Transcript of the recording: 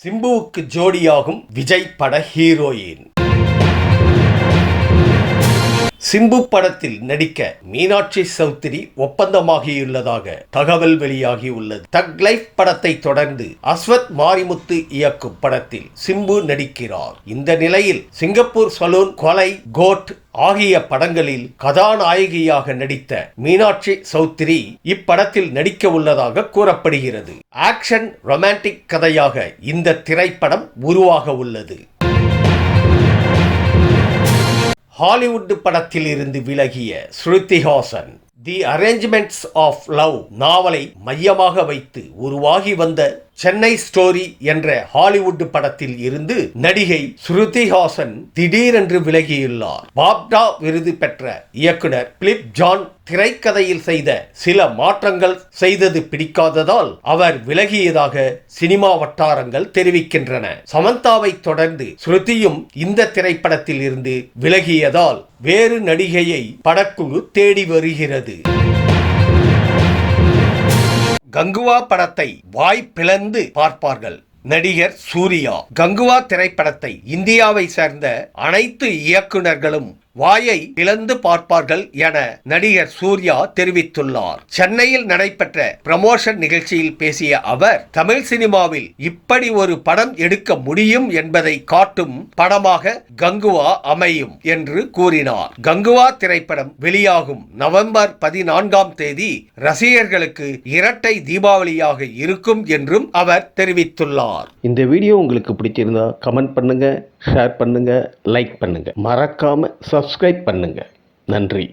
சிம்புவுக்கு ஜோடியாகும் விஜய் பட ஹீரோயின். சிம்பு படத்தில் நடிக்க மீனாட்சி சௌத்ரி ஒப்பந்தமாகியுள்ளதாக தகவல் வெளியாகியுள்ளது. தக் லைஃப் படத்தை தொடர்ந்து அஸ்வத் மாரிமுத்து இயக்கும் படத்தில் சிம்பு நடிக்கிறார். இந்த நிலையில் சிங்கப்பூர் சலூன், கொலை, கோட் ஆகிய படங்களில் கதாநாயகியாக நடித்த மீனாட்சி சௌத்ரி இப்படத்தில் நடிக்க உள்ளதாக கூறப்படுகிறது. ஆக்ஷன் ரொமான்டிக் கதையாக இந்த திரைப்படம் உருவாக உள்ளது. ஹாலிவுட் படத்தில் இருந்து விலகிய ஸ்ருதி ஹாசன் தி அரேஞ்ச்மெண்ட்ஸ் ஆஃப் லவ் நாவலை மையமாக வைத்து உருவாகி வந்த சென்னை ஸ்டோரி என்ற ஹாலிவுட் படத்தில் இருந்து நடிகை ஸ்ருதி ஹாசன் திடீரென்று விலகியுள்ளார். பாப்டா விருது பெற்ற இயக்குனர் பிலிப் ஜான் திரைக்கதையில் செய்த சில மாற்றங்கள் செய்தது பிடிக்காததால் அவர் விலகியதாக சினிமா வட்டாரங்கள் தெரிவிக்கின்றன. சமந்தாவை தொடர்ந்து ஸ்ருதியும் இந்த திரைப்படத்தில் இருந்து விலகியதால் வேறு நடிகையை படக்குழு தேடி வருகிறது. கங்குவா படத்தை வாய் பிளந்து பார்ப்பார்கள் நடிகர் சூர்யா. கங்குவா திரைப்படத்தை இந்தியாவை சேர்ந்த அனைத்து இயக்குனர்களும் வாயை பிளந்து பார்ப்பார்கள் என நடிகர் சூர்யா தெரிவித்துள்ளார். சென்னையில் நடைபெற்ற ப்ரமோஷன் நிகழ்ச்சியில் பேசிய அவர், தமிழ் சினிமாவில் இப்படி ஒரு படம் எடுக்க முடியும் என்பதை காட்டும் படமாக கங்குவா அமையும் என்று கூறினார். கங்குவா திரைப்படம் வெளியாகும் நவம்பர் 14ஆம் தேதி ரசிகர்களுக்கு இரட்டை தீபாவளியாக இருக்கும் என்றும் அவர் தெரிவித்துள்ளார். இந்த வீடியோ உங்களுக்கு பிடிச்சிருந்தா கமெண்ட் பண்ணுங்க, ஷேர் பண்ணுங்க, லைக் பண்ணுங்க, மறக்காம சப்ஸ்கிரைப் பண்ணுங்க. நன்றி.